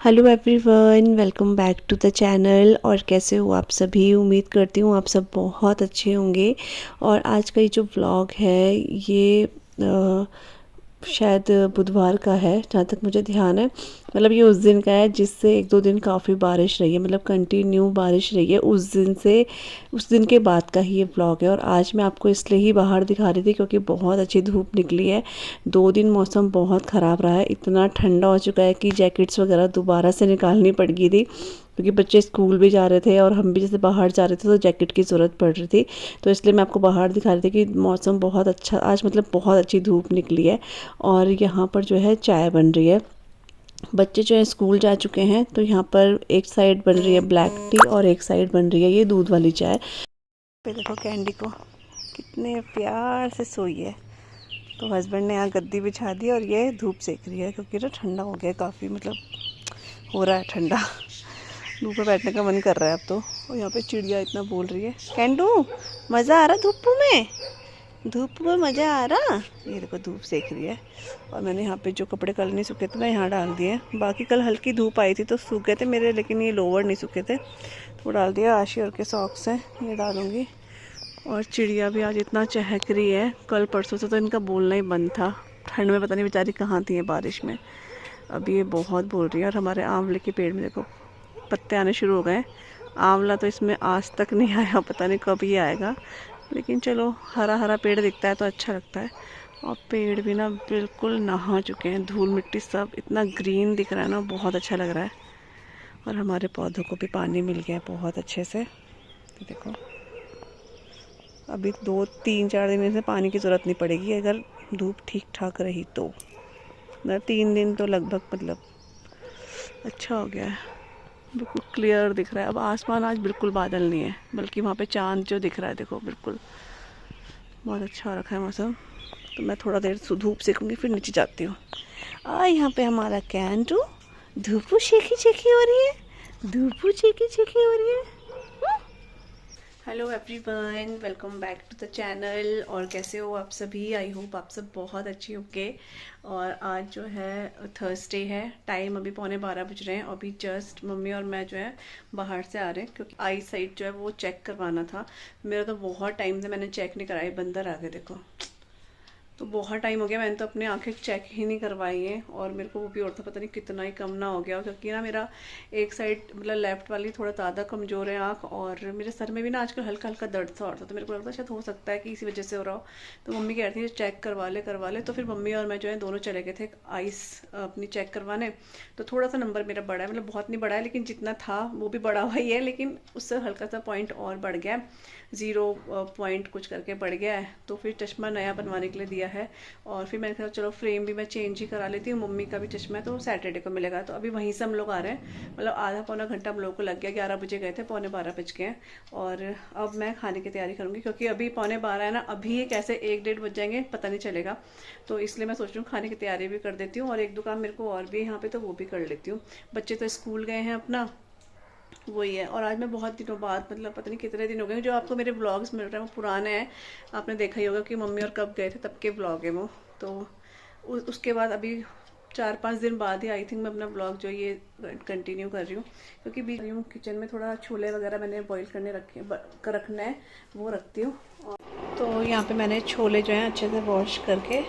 Hello everyone, welcome back to the channel. और कैसे हो आप सभी? उम्मीद करती हूँ आप सब बहुत अच्छे होंगे। और आज का ये जो व्लॉग है ये शायद बुधवार का है, जहाँ तक मुझे ध्यान है। मतलब ये उस दिन का है जिससे एक दो दिन काफ़ी बारिश रही है, मतलब कंटिन्यू बारिश रही है उस दिन से। उस दिन के बाद का ही ये व्लॉग है। और आज मैं आपको इसलिए ही बाहर दिखा रही थी क्योंकि बहुत अच्छी धूप निकली है। 2 दिन मौसम बहुत ख़राब रहा है, इतना ठंडा हो चुका है कि जैकेट्स वगैरह दोबारा से निकालनी पड़ गई थी, क्योंकि बच्चे स्कूल भी जा रहे थे और हम भी जैसे बाहर जा रहे थे तो जैकेट की ज़रूरत पड़ रही थी। तो इसलिए मैं आपको बाहर दिखा रही थी कि मौसम बहुत अच्छा आज, मतलब बहुत अच्छी धूप निकली है। और यहाँ पर जो है चाय बन रही है। बच्चे जो है स्कूल जा चुके हैं, तो यहाँ पर एक साइड बन रही है ब्लैक टी और एक साइड बन रही है ये दूध वाली चाय। पे देखो कैंडी को, कितने प्यार से सोई है। तो हस्बैंड ने यहाँ गद्दी बिछा दी और ये धूप सेक रही है, क्योंकि ना ठंडा हो गया काफ़ी, मतलब हो रहा है ठंडा। धूप में बैठने का मन कर रहा है अब तो। और यहाँ पे चिड़िया इतना बोल रही है। कैंडू, मज़ा आ रहा धूप में? धूप में मज़ा आ रहा? ये देखो धूप सेक रही है। और मैंने यहाँ पे जो कपड़े कल नहीं सूखे थे ना, यहाँ डाल दिए। बाकी कल हल्की धूप आई थी तो सूख गए थे मेरे, लेकिन ये लोअर नहीं सूखे थे तो डाल दिया। आशी और के सॉक्स हैं, ये डालूँगी। और चिड़िया भी आज इतना चहक रही है, कल परसों से तो इनका बोलना ही बंद था। ठंड में पता नहीं बेचारी कहाँ थी बारिश में। अभी ये बहुत बोल रही है। और हमारे आंवले के पेड़ में देखो पत्ते आने शुरू हो गए। आंवला तो इसमें आज तक नहीं आया, पता नहीं कब ये आएगा। लेकिन चलो, हरा हरा पेड़ दिखता है तो अच्छा लगता है। और पेड़ भी ना बिल्कुल नहा चुके हैं, धूल मिट्टी सब इतना ग्रीन दिख रहा है ना, बहुत अच्छा लग रहा है। और हमारे पौधों को भी पानी मिल गया है बहुत अच्छे से। तो देखो अभी 2 3 4 दिन से पानी की ज़रूरत नहीं पड़ेगी अगर धूप ठीक ठाक रही तो। मतलब 3 दिन तो लगभग, मतलब अच्छा हो गया है। बिल्कुल क्लियर दिख रहा है। अब आसमान आज बिल्कुल बादल नहीं है, बल्कि वहाँ पे चांद जो दिख रहा है देखो, बिल्कुल बहुत अच्छा हो रखा है मौसम। तो मैं थोड़ा देर धूप सेकूँगी फिर नीचे जाती हूँ। यहाँ पे हमारा कैंडू धूप शेखी शेखी हो रही है, धूप शेखी शेखी हो रही है। Hello everyone, welcome back to the channel. और कैसे हो आप सभी? आई होप आप सब बहुत अच्छी होंगे। और आज जो है थर्सडे है, टाइम अभी 11:15 बज रहे हैं। अभी जस्ट मम्मी और मैं जो है बाहर से आ रहे हैं, क्योंकि आई साइट जो है वो चेक करवाना था। मेरा तो बहुत टाइम से मैंने चेक नहीं कराई। बंदर आ गए देखो, तो बहुत टाइम हो गया, मैंने तो अपनी आंखें चेक ही नहीं करवाई हैं। और मेरे को वो भी और था, पता नहीं कितना ही कम ना हो गया, क्योंकि ना मेरा एक साइड मतलब लेफ्ट वाली थोड़ा ज़्यादा कमज़ोर है आँख। और मेरे सर में भी ना आजकल हल्का हल्का दर्द सा हो रहा था, तो मेरे को लगता है शायद हो सकता है कि इसी वजह से हो रहा हो। तो मम्मी कह रही थी चेक करवा ले। तो फिर मम्मी और मैं जो है दोनों चले गए थे आइस अपनी चेक करवाने। तो थोड़ा सा नंबर मेरा बड़ा है, मतलब बहुत नहीं बड़ा है, लेकिन जितना था वो भी बड़ा हुआ ही है, लेकिन उससे हल्का सा पॉइंट और बढ़ गया है। 0 पॉइंट कुछ करके बढ़ गया है। तो फिर चश्मा नया बनवाने के लिए दिया है। और फिर मैंने कहा चलो फ्रेम भी मैं चेंज ही करा लेती हूँ। मम्मी का भी चश्मा है तो सैटरडे को मिलेगा। तो अभी वहीं से हम लोग आ रहे हैं, मतलब आधा पौना घंटा हम लोग को लग गया। 11 बजे गए थे, 11:15 बज गए हैं। और अब मैं खाने की तैयारी करूँगी, क्योंकि अभी 11:15 है ना, अभी ये कैसे 1 1:30 बज जाएंगे पता नहीं चलेगा। तो इसलिए मैं सोच रही हूँ खाने की तैयारी भी कर देती हूँ। और एक दुकान मेरे को और भी है यहाँ पे, तो वो भी कर लेती हूँ। बच्चे तो स्कूल गए हैं अपना, वही है। और आज मैं बहुत दिनों बाद, मतलब पता नहीं कितने दिन हो गए, जो आपको मेरे व्लॉग्स मिल रहे हैं वो पुराने हैं। आपने देखा ही होगा कि मम्मी और कब गए थे तब के व्लॉग है वो। तो उसके बाद अभी 4 5 दिन बाद ही आई थिंक मैं अपना ब्लॉग जो ये कंटिन्यू कर रही हूँ, क्योंकि बीच में किचन में थोड़ा छोले वगैरह मैंने बॉईल करने रखना है, वो रखती हूँ। तो यहाँ पे मैंने छोले जो हैं अच्छे से वॉश करके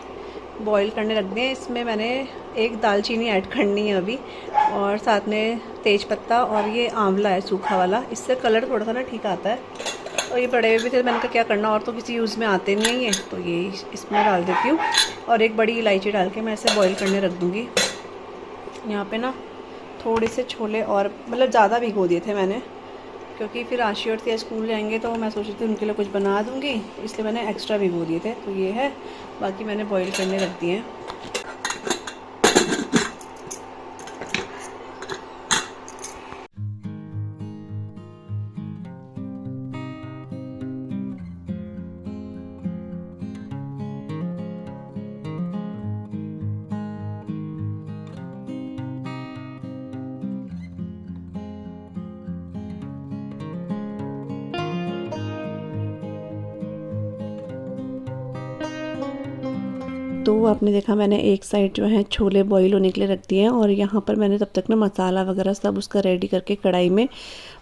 बॉईल करने रख दिए। इसमें मैंने एक दालचीनी ऐड करनी है अभी, और साथ में तेज पत्ता, और ये आंवला है सूखा वाला, इससे कलर थोड़ा सा ना ठीक आता है। और ये पड़े हुए भी थे, मैंने कहा क्या करना, और तो किसी यूज़ में आते नहीं है, तो ये इसमें डाल देती हूँ। और एक बड़ी इलायची डाल के मैं इसे बॉईल करने रख दूँगी। यहाँ पे ना थोड़े से छोले, और मतलब ज़्यादा भिगो दिए थे मैंने, क्योंकि फिर आशी और तिया स्कूल जाएंगे तो मैं सोच रही थी उनके लिए कुछ बना दूँगी, इसलिए मैंने एक्स्ट्रा भिगो दिए थे। तो ये है, बाकी मैंने बॉईल करने रख दिए हैं। तो आपने देखा मैंने एक साइड जो है छोले बॉईल होने के लिए रख दिए हैं और यहाँ पर मैंने तब तक ना मसाला वगैरह सब उसका रेडी करके कढ़ाई में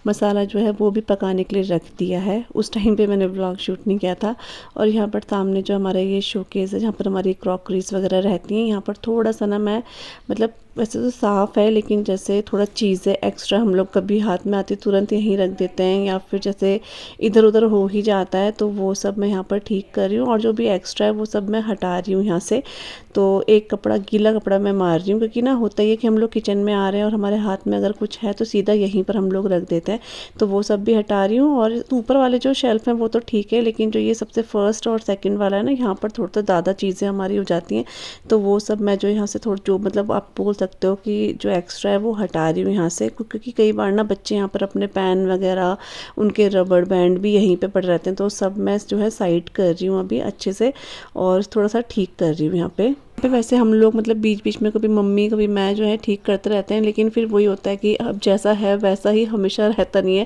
मसाला जो है वो भी पकाने के लिए रख दिया है। उस टाइम पे मैंने व्लॉग शूट नहीं किया था। और यहाँ पर सामने जो हमारा ये शोकेस है जहाँ पर हमारी क्रॉकरीज वगैरह रहती हैं, यहाँ पर थोड़ा सा ना मैं मतलब वैसे तो साफ़ है लेकिन जैसे थोड़ा चीज़ें एक्स्ट्रा हम लोग कभी हाथ में आती तुरंत यहीं रख देते हैं या फिर जैसे इधर उधर हो ही जाता है, तो वो सब मैं यहाँ पर ठीक कर रही हूँ और जो भी एक्स्ट्रा है वो सब मैं हटा रही हूँ यहाँ से। तो एक कपड़ा गीला कपड़ा मैं मार रही हूँ क्योंकि ना होता ही है कि हम लोग किचन में आ रहे हैं और हमारे हाथ में अगर कुछ है तो सीधा यहीं पर हम लोग रख देते हैं, तो वो सब भी हटा रही हूँ। और ऊपर वाले जो शेल्फ हैं वो तो ठीक है, लेकिन जो ये सबसे फर्स्ट और सेकंड वाला है ना, यहाँ पर थोड़ा सा ज़्यादा चीज़ें हमारी हो जाती हैं, तो वो सब मैं जो यहाँ से थोड़ा जो मतलब आप बोल सकते हो कि जो एक्स्ट्रा है वो हटा रही हूँ यहाँ से, क्योंकि कई बार ना बच्चे यहाँ पर अपने पेन वगैरह उनके रबड़ बैंड भी यहीं पे पड़े रहते हैं, तो सब मैं जो है साइड कर रही हूँ अभी अच्छे से और थोड़ा सा ठीक कर रही हूँ यहाँ पे। वैसे हम लोग मतलब बीच बीच में कभी मम्मी कभी मैं जो है ठीक करते रहते हैं, लेकिन फिर वही होता है कि अब जैसा है वैसा ही हमेशा रहता नहीं है।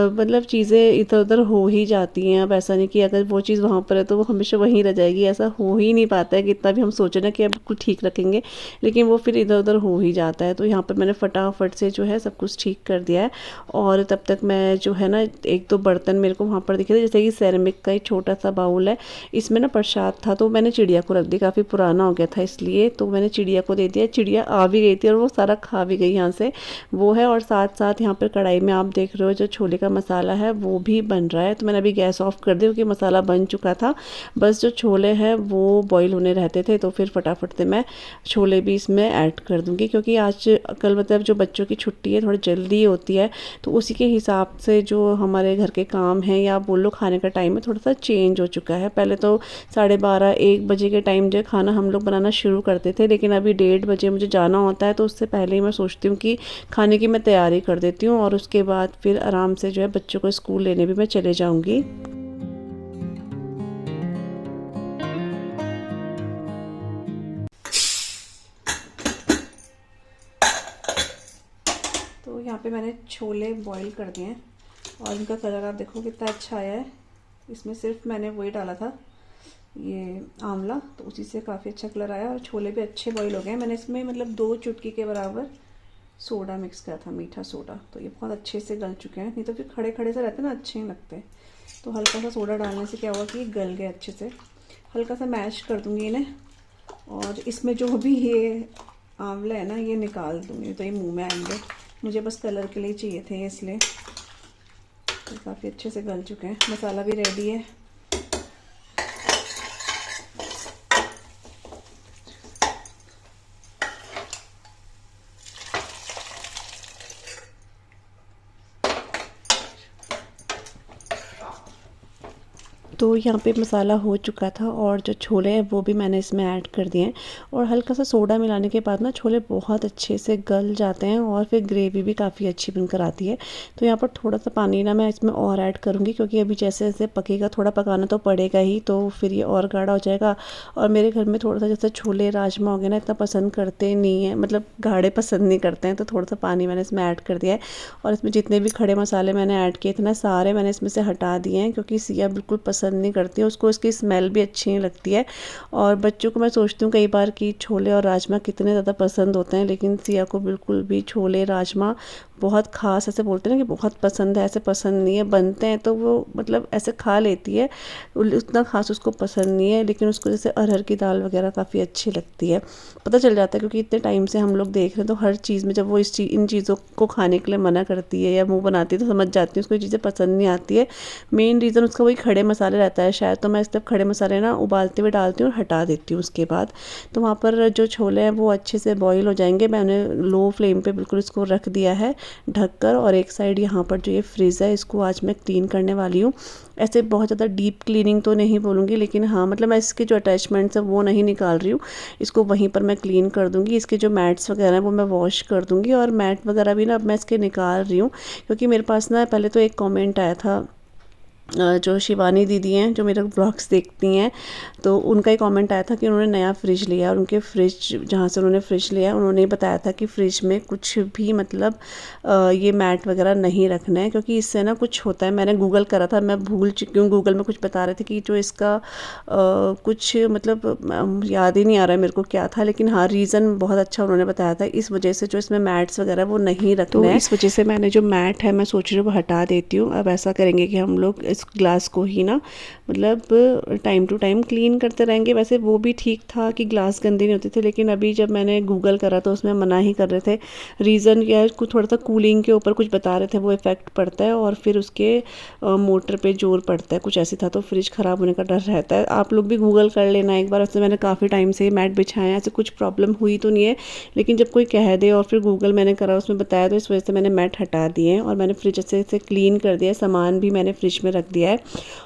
मतलब चीज़ें इधर उधर हो ही जाती हैं। अब ऐसा नहीं कि अगर वो चीज़ वहाँ पर है तो वो हमेशा वहीं रह जाएगी, ऐसा हो ही नहीं पाता है। कितना भी हम सोचें ना कि अब बिल्कुल ठीक रखेंगे, लेकिन वो फिर इधर उधर हो ही जाता है। तो यहाँ पर मैंने फटाफट से जो है सब कुछ ठीक कर दिया है। और तब तक मैं जो है ना एक दो बर्तन मेरे को वहाँ पर दिखे थे, जैसे कि सेरेमिक का एक छोटा सा बाउल है, इसमें ना प्रसाद था तो मैंने चिड़िया को रख दी, काफ़ी पुराना हो गया था इसलिए, तो मैंने चिड़िया को दे दिया। चिड़िया आ भी गई थी और वो सारा खा भी गई यहाँ से, वो है। और साथ साथ यहाँ पर कढ़ाई में आप देख रहे हो जो छोले का मसाला है वो भी बन रहा है, तो मैंने अभी गैस ऑफ कर दी क्योंकि मसाला बन चुका था। बस जो छोले हैं वो बॉईल होने रहते थे, तो फिर फटाफट से मैं छोले भी इसमें ऐड कर दूँगी, क्योंकि आज कल मतलब जो बच्चों की छुट्टी है थोड़ी जल्दी होती है, तो उसी के हिसाब से जो हमारे घर के काम हैं या बोलो खाने का टाइम है थोड़ा सा चेंज हो चुका है। पहले तो 12:30-1 बजे के टाइम जो खाना हम लोग बनाना शुरू करते थे, लेकिन अभी 1:30 बजे मुझे जाना होता है, तो उससे पहले ही मैं सोचती हूँ कि खाने की मैं तैयारी कर देती हूँ और उसके बाद फिर आराम से जो है बच्चों को स्कूल लेने भी मैं चले जाऊँगी। तो यहाँ पे मैंने छोले बॉईल कर दिए हैं और इनका कलर आप देखो कितना अच्छा आया है। इसमें सिर्फ मैंने वही डाला था ये आंवला, तो उसी से काफ़ी अच्छा कलर आया और छोले भी अच्छे बॉईल हो गए। मैंने इसमें मतलब 2 चुटकी के बराबर सोडा मिक्स किया था, मीठा सोडा, तो ये बहुत अच्छे से गल चुके हैं। नहीं तो फिर खड़े खड़े से रहते ना अच्छे नहीं लगते, तो हल्का सा सोडा डालने से क्या हुआ कि ये गल गए अच्छे से। हल्का सा मैश कर दूँगी इन्हें और इसमें जो भी ये आंवला है ना ये निकाल दूँगी, तो ये मुँह में आएंगे। मुझे बस कलर के लिए चाहिए थे इसलिए। तो काफ़ी अच्छे से गल चुके हैं, मसाला भी रेडी है। तो यहाँ पे मसाला हो चुका था और जो छोले हैं वो भी मैंने इसमें ऐड कर दिए हैं और हल्का सा सोडा मिलाने के बाद ना छोले बहुत अच्छे से गल जाते हैं और फिर ग्रेवी भी काफ़ी अच्छी बनकर आती है। तो यहाँ पर थोड़ा सा पानी ना मैं इसमें और ऐड करूँगी, क्योंकि अभी जैसे जैसे पकेगा थोड़ा पकाना तो पड़ेगा ही, तो फिर ये और गाढ़ा हो जाएगा। और मेरे घर में थोड़ा सा जैसे छोले राजमा हो गए ना इतना पसंद करते नहीं है, मतलब गाढ़े पसंद नहीं करते हैं, तो थोड़ा सा पानी मैंने इसमें ऐड कर दिया है। और इसमें जितने भी खड़े मसाले मैंने ऐड किए थे ना सारे मैंने इसमें से हटा दिए हैं, क्योंकि सिया बिल्कुल पसंद नहीं करती है, उसको इसकी स्मेल भी अच्छी नहीं लगती है। और बच्चों को मैं सोचती हूँ कई बार कि छोले और राजमा कितने ज़्यादा पसंद होते हैं, लेकिन सिया को बिल्कुल भी छोले राजमा बहुत ख़ास ऐसे बोलते हैं ना कि बहुत पसंद है, ऐसे पसंद नहीं है। बनते हैं तो वो मतलब ऐसे खा लेती है, उतना ख़ास उसको पसंद नहीं है, लेकिन उसको जैसे अरहर की दाल वगैरह काफ़ी अच्छी लगती है। पता चल जाता है क्योंकि इतने टाइम से हम लोग देख रहे हैं, तो हर चीज़ में जब वो इन चीज़ों को खाने के लिए मना करती है या मुँह बनाती है तो समझ जाती है उसको ये चीज़ें पसंद नहीं आती है। मेन रीज़न उसका वही खड़े मसाले रहता है शायद, तो मैं इस तरफ खड़े मसाले ना उबालते हुए डालती हूँ और हटा देती हूँ उसके बाद। तो वहाँ पर जो छोले हैं वो अच्छे से बॉईल हो जाएंगे। मैंने लो फ्लेम पे बिल्कुल इसको रख दिया है ढककर, और एक साइड यहाँ पर जो ये फ्रिज है इसको आज मैं क्लीन करने वाली हूँ। ऐसे बहुत ज़्यादा डीप क्लीनिंग तो नहीं बोलूँगी, लेकिन हाँ मतलब मैं इसके जो अटैचमेंट्स हैं वो नहीं निकाल रही हूँ, इसको वहीं पर मैं क्लीन कर दूँगी। इसके जो मैट्स वगैरह हैं वो मैं वॉश कर दूँगी, और मैट वगैरह भी ना अब मैं इसके निकाल रही हूँ, क्योंकि मेरे पास ना पहले तो एक कॉमेंट आया था जो शिवानी दीदी हैं जो मेरे ब्लॉग्स देखती हैं, तो उनका ही कमेंट आया था कि उन्होंने नया फ्रिज लिया और उनके फ्रिज जहाँ से उन्होंने फ्रिज लिया उन्होंने बताया था कि फ्रिज में कुछ भी मतलब ये मैट वगैरह नहीं रखना है, क्योंकि इससे ना कुछ होता है। मैंने गूगल करा था, मैं भूल चुकी हूँ, गूगल में कुछ बता रहे थे कि जो इसका कुछ मतलब याद ही नहीं आ रहा है मेरे को क्या था, लेकिन हाँ रीज़न बहुत अच्छा उन्होंने बताया था, इस वजह से जो इसमें मैट्स वगैरह वो नहीं रखना है। इस वजह से मैंने जो मैट है मैं सोच रही हूँ वो हटा देती हूँ। अब ऐसा करेंगे कि हम लोग इस ग्लास को ही ना मतलब टाइम टू टाइम क्लीन करते रहेंगे। वैसे वो भी ठीक था कि ग्लास गंदे नहीं होते थे, लेकिन अभी जब मैंने गूगल करा तो उसमें मना ही कर रहे थे। रीज़न क्या है, कुछ थोड़ा सा कूलिंग के ऊपर कुछ बता रहे थे, वो इफ़ेक्ट पड़ता है और फिर उसके मोटर पे जोर पड़ता है, कुछ ऐसे था, तो फ्रिज ख़राब होने का डर रहता है। आप लोग भी गूगल कर लेना एक बार। वैसे मैंने काफ़ी टाइम से मैट बिछाए हैं, ऐसे कुछ प्रॉब्लम हुई तो नहीं है, लेकिन जब कोई कह दे और फिर गूगल मैंने करा उसमें बताया, तो इस वजह से मैंने मैट हटा दिए हैं और मैंने फ्रिज अच्छे से क्लीन कर दिया, सामान भी मैंने फ्रिज में रख दिया है।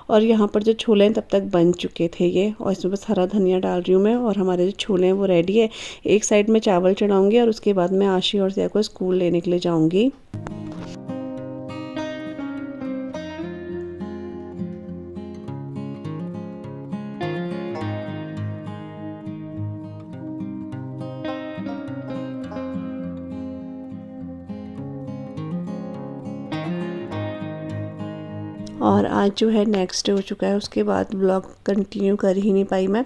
और यहाँ पर जो छोले हैं तब तक बन चुके थे ये, और इसमें बस हरा धनिया डाल रही हूँ मैं, और हमारे जो छोले हैं वो रेडी है। एक साइड में चावल चढ़ाऊँगी और उसके बाद मैं आशी और सिया को स्कूल लेने के लिए जाऊँगी। और आज जो है नेक्स्ट डे हो चुका है, उसके बाद ब्लॉग कंटिन्यू कर ही नहीं पाई मैं,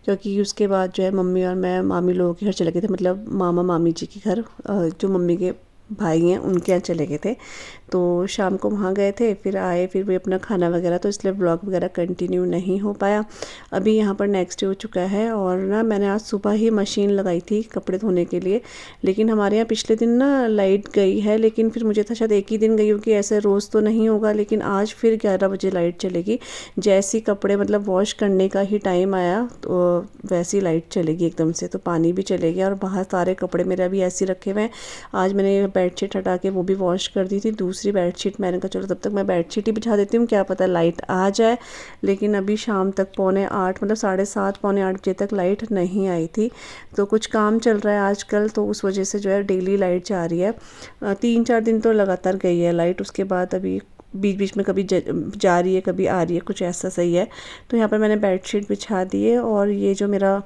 क्योंकि उसके बाद जो है मम्मी और मैं मामी लोगों के घर चले गए थे, मतलब मामा मामी जी के घर, जो मम्मी के भाई हैं उनके यहाँ चले गए थे। तो शाम को वहाँ गए थे, फिर आए, फिर भी अपना खाना वगैरह, तो इसलिए ब्लॉग वगैरह कंटिन्यू नहीं हो पाया। अभी यहाँ पर नेक्स्ट डे हो चुका है और ना मैंने आज सुबह ही मशीन लगाई थी कपड़े धोने के लिए, लेकिन हमारे यहाँ पिछले दिन ना लाइट गई है, लेकिन फिर मुझे था शायद एक ही दिन गई होगी, ऐसे रोज़ तो नहीं होगा, लेकिन आज फिर 11 बजे लाइट चलेगी। जैसे ही कपड़े मतलब वॉश करने का ही टाइम आया तो वैसी लाइट चलेगी एकदम से, तो पानी भी चलेगा। और बाहर सारे कपड़े मेरे अभी ऐसे रखे हुए हैं। आज मैंने बेडशीट हटा के वो भी वॉश कर दी थी, दूसरी बेडशीट मैंने कहा चलो तब तक मैं बेडशीट ही बिछा देती हूँ, क्या पता लाइट आ जाए। लेकिन अभी शाम तक 7:45 मतलब 7:30 7:45 बजे तक लाइट नहीं आई थी। तो कुछ काम चल रहा है आजकल, तो उस वजह से जो है डेली लाइट जा रही है। 3-4 दिन तो लगातार गई है लाइट, उसके बाद अभी बीच बीच में कभी जा रही है कभी आ रही है, कुछ ऐसा सही है। तो यहाँ पर मैंने बेडशीट बिछा दी है, और ये जो मेरा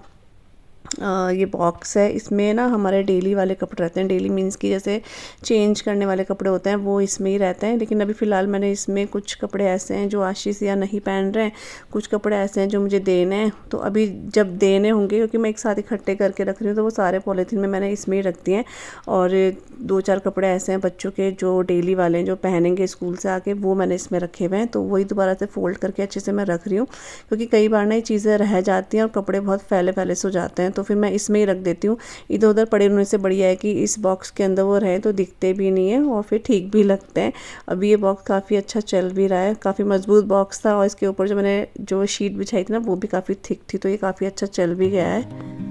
ये बॉक्स है, इसमें ना हमारे डेली वाले कपड़े रहते हैं। डेली मीन्स कि जैसे चेंज करने वाले कपड़े होते हैं वो इसमें ही रहते हैं, लेकिन अभी फ़िलहाल मैंने इसमें कुछ कपड़े ऐसे हैं जो आशीष या नहीं पहन रहे हैं, कुछ कपड़े ऐसे हैं जो मुझे देने हैं। तो अभी जब देने होंगे, क्योंकि मैं एक साथ इकट्ठे करके रख रही हूँ, तो वो सारे पॉलीथीन में मैंने इसमें ही रख दिए हैं। और 2-4 कपड़े ऐसे हैं बच्चों के जो डेली वाले हैं, जो पहनेंगे स्कूल से आके, वो मैंने इसमें रखे हुए हैं। तो वही दोबारा से फ़ोल्ड करके अच्छे से मैं रख रही हूँ, क्योंकि कई बार ना ये चीज़ें रह जाती हैं और कपड़े बहुत फैले फैले से हो जाते हैं, तो फिर मैं इसमें ही रख देती हूँ। इधर उधर पड़े रहने से बढ़िया है कि इस बॉक्स के अंदर वो रहे, तो दिखते भी नहीं है और फिर ठीक भी लगते हैं। अभी ये बॉक्स काफ़ी अच्छा चल भी रहा है, काफ़ी मजबूत बॉक्स था, और इसके ऊपर जो मैंने जो शीट बिछाई थी ना वो भी काफ़ी थिक थी, तो ये काफ़ी अच्छा चल भी गया है।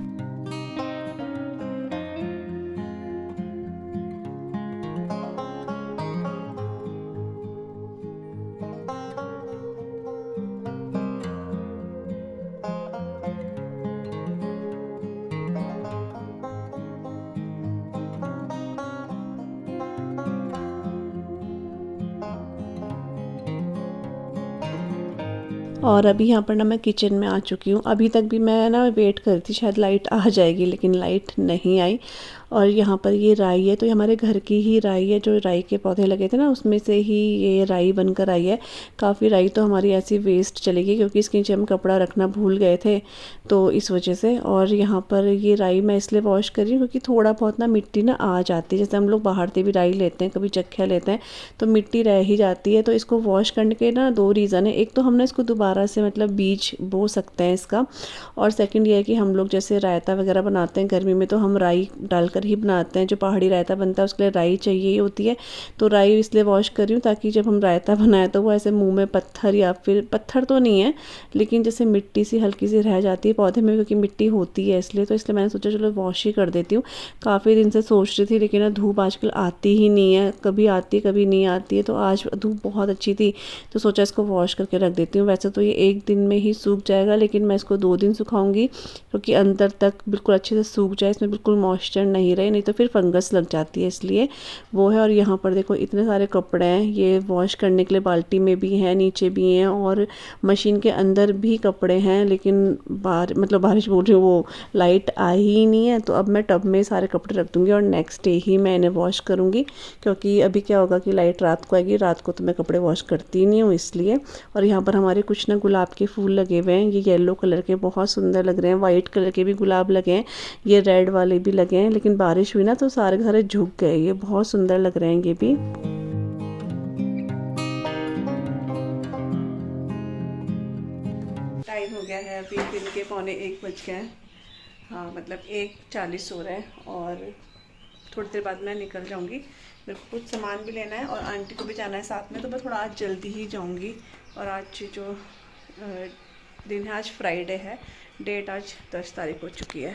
और अभी यहाँ पर ना मैं किचन में आ चुकी हूँ। अभी तक भी मैं ना वेट कर रही थी शायद लाइट आ जाएगी, लेकिन लाइट नहीं आई। और यहाँ पर ये राई है, तो ये हमारे घर की ही राई है, जो राई के पौधे लगे थे ना उसमें से ही ये राई बनकर आई है। काफ़ी राई तो हमारी ऐसी वेस्ट चलेगी, क्योंकि इसके नीचे हम कपड़ा रखना भूल गए थे, तो इस वजह से। और यहाँ पर ये राई मैं इसलिए वॉश कर रही हूँ क्योंकि थोड़ा बहुत ना मिट्टी ना आ जाती है, जैसे हम लोग बाहर से भी राई लेते हैं, कभी चक्किया लेते हैं, तो मिट्टी रह ही जाती है। तो इसको वॉश करने के ना 2 रीज़न है। एक तो हमने इसको दोबारा से मतलब बीज बो सकते हैं इसका, और सेकंड ये है कि हम लोग जैसे रायता वगैरह बनाते हैं गर्मी में, तो हम राई डालकर ही बनाते हैं। जो पहाड़ी रायता बनता है उसके लिए राई चाहिए ही होती है, तो राई इसलिए वॉश कर रही हूँ ताकि जब हम रायता बनाएं तो वो ऐसे मुंह में पत्थर, या फिर पत्थर तो नहीं है लेकिन जैसे मिट्टी सी हल्की सी रह जाती है पौधे में, क्योंकि मिट्टी होती है इसलिए। तो इसलिए मैंने सोचा चलो वॉश ही कर देती हूँ। काफ़ी दिन से सोच रही थी, लेकिन ना धूप आजकल आती ही नहीं है, कभी आती है कभी नहीं आती है। तो आज धूप बहुत अच्छी थी, तो सोचा इसको वॉश करके रख देती हूँ। वैसे तो ये 1 दिन में ही सूख जाएगा, लेकिन मैं इसको 2 दिन सुखाऊंगी, क्योंकि अंदर तक बिल्कुल अच्छे से सूख जाए, इसमें बिल्कुल मॉइस्चर नहीं नहीं रहे, नहीं तो फिर फंगस लग जाती है, इसलिए वो है। और यहाँ पर देखो इतने सारे कपड़े हैं, ये वॉश करने के लिए बाल्टी में भी हैं, नीचे भी हैं और मशीन के अंदर भी कपड़े हैं। लेकिन बारिश बोल रही हूँ, वो लाइट आई ही नहीं है, तो अब मैं टब में सारे कपड़े रख दूँगी और नेक्स्ट डे ही मैं इन्हें वॉश करूँगी। क्योंकि अभी क्या होगा कि लाइट रात को आएगी, रात को तो मैं कपड़े वॉश करती नहीं हूँ इसलिए। और यहाँ पर हमारे कुछ ना गुलाब के फूल लगे हुए हैं, ये येलो कलर के बहुत सुंदर लग रहे हैं, वाइट कलर के भी गुलाब लगे हैं, ये रेड वाले भी लगे हैं। लेकिन बारिश हुई ना तो सारे के सारे झुक गए, ये बहुत सुंदर लग रहे हैं ये भी। टाइम हो गया है अभी दिन के 12:45 बज गए हैं। हाँ मतलब 1:40 हो रहा है और थोड़ी देर बाद मैं निकल जाऊंगी। मेरे को कुछ सामान भी लेना है और आंटी को भी जाना है साथ में, तो मैं थोड़ा आज जल्दी ही जाऊंगी। और आज जो दिन है, आज फ्राइडे है, डेट आज 10 तारीख हो चुकी है,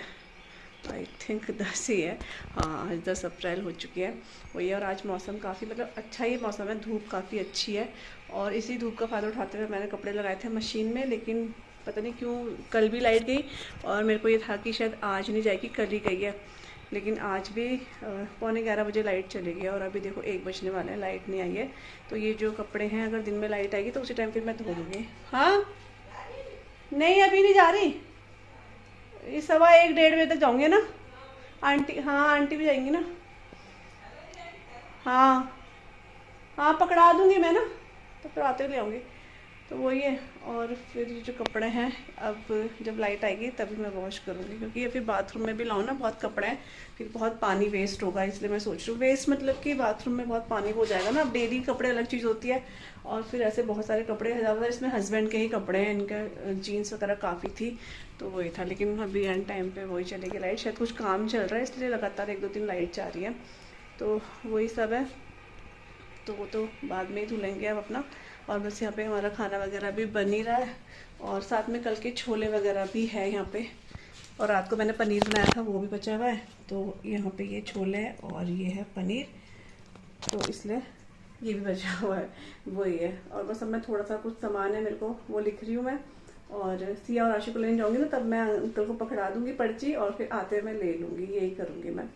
आई थिंक 10 ही है। हाँ आज 10 अप्रैल हो चुकी है वही। और आज मौसम काफ़ी मतलब अच्छा ही मौसम है, धूप काफ़ी अच्छी है। और इसी धूप का फ़ायदा उठाते हुए मैंने कपड़े लगाए थे मशीन में, लेकिन पता नहीं क्यों कल भी लाइट गई और मेरे को ये था कि शायद आज नहीं जाएगी, कल ही गई है। लेकिन आज भी 11:15 बजे लाइट चली गई और अभी देखो 1 बजने वाला है, लाइट नहीं आई है। तो ये जो कपड़े हैं अगर दिन में लाइट आएगी तो उसी टाइम फिर मैं धो दूँगी। हाँ नहीं अभी नहीं जा रही, ये 1:15-1:30 बजे तक जाऊँगी ना आंटी। हाँ आंटी भी जाएंगी ना। हाँ हाँ पकड़ा दूँगी मैं ना, पकड़ाते हुए ले आऊँगी। तो वही है। और फिर ये जो कपड़े हैं अब जब लाइट आएगी तभी मैं वॉश करूँगी, क्योंकि ये फिर बाथरूम में भी लाऊँ ना, बहुत कपड़े हैं, फिर बहुत पानी वेस्ट होगा। इसलिए मैं सोच रही हूँ, वेस्ट मतलब कि बाथरूम में बहुत पानी हो जाएगा ना। अब डेली कपड़े अलग चीज़ होती है और फिर ऐसे बहुत सारे कपड़े, ज़्यादातर इसमें हस्बैंड के ही कपड़े हैं, इनका जीन्स वगैरह काफ़ी थी, तो वही था। लेकिन अभी एंड टाइम पर वही चलेगी लाइट, शायद कुछ काम चल रहा है इसलिए लगातार 1-2 दिन लाइट जा रही है, तो वही सब है। तो वो तो बाद में ही धुलेंगे अब अपना। और बस यहाँ पे हमारा खाना वगैरह भी बन ही रहा है और साथ में कल के छोले वगैरह भी है यहाँ पे। और रात को मैंने पनीर बनाया था, वो भी बचा हुआ है, तो यहाँ पे ये छोले है और ये है पनीर, तो इसलिए ये भी बचा हुआ है, वही है। और बस अब मैं थोड़ा सा कुछ सामान है मेरे को, वो लिख रही हूँ मैं। और सिया और आशी को लेने जाऊँगी ना, तब मैं अंकल को पकड़ा दूँगी पर्ची और फिर आते हुए मैं ले लूँगी, यही करूँगी मैं।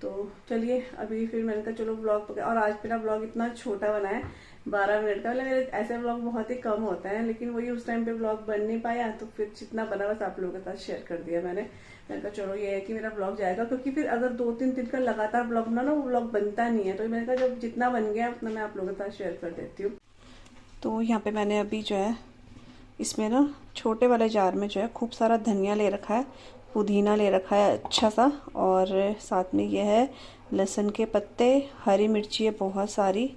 तो चलिए अभी फिर मैंने कहा चलो ब्लॉग पकड़ा। और आज मेरा ब्लॉग इतना छोटा बना है, 12 मिनट का। मतलब मेरे ऐसे ब्लॉग बहुत ही कम होते हैं, लेकिन वही उस टाइम पे ब्लॉग बन नहीं पाया, तो फिर जितना बना बस आप लोगों के साथ शेयर कर दिया मैंने कहा चलो ये है कि मेरा ब्लॉग जाएगा, क्योंकि फिर अगर 2-3 दिन का लगातार ब्लॉग बना ना, वो ब्लॉग बनता नहीं है। तो मैंने कहा जब जितना बन गया उतना मैं आप लोगों के साथ शेयर कर देती हूँ। तो यहाँ पे मैंने अभी जो है इसमें ना छोटे वाले जार में जो है खूब सारा धनिया ले रखा है, पुदीना ले रखा है अच्छा सा, और साथ में ये है लहसुन के पत्ते, हरी मिर्ची है बहुत सारी,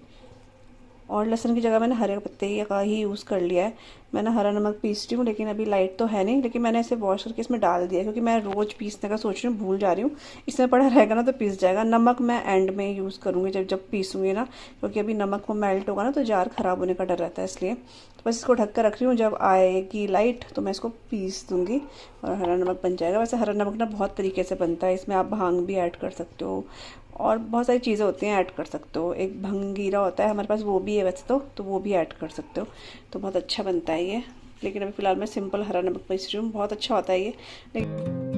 और लहसुन की जगह मैंने हरे पत्ते का ही यूज़ कर लिया है। मैंने हरा नमक पीस रही हूँ, लेकिन अभी लाइट तो है नहीं, लेकिन मैंने इसे वॉश करके इसमें डाल दिया, क्योंकि मैं रोज़ पीसने का सोच रही हूँ, भूल जा रही हूँ। इसमें पड़ा रहेगा ना तो पीस जाएगा। नमक मैं एंड में यूज़ करूँगी जब जब पीसूँगी ना, क्योंकि अभी नमक को मेल्ट होगा ना तो जार ख़राब होने का डर रहता है, इसलिए तो बस इसको ढक कर रख रही हूँ। जब आएगी लाइट तो मैं इसको पीस दूँगी और हरा नमक बन जाएगा। वैसे हरा नमक ना बहुत तरीके से बनता है, इसमें आप भांग भी ऐड कर सकते हो और बहुत सारी चीज़ें होती हैं ऐड कर सकते हो। एक भंगीरा होता है हमारे पास, वो भी है वैसे तो वो भी ऐड कर सकते हो, तो बहुत अच्छा बनता है ये। लेकिन अभी फ़िलहाल मैं सिंपल हरा नमक पीस रही हूँ, बहुत अच्छा होता है ये। लेकिन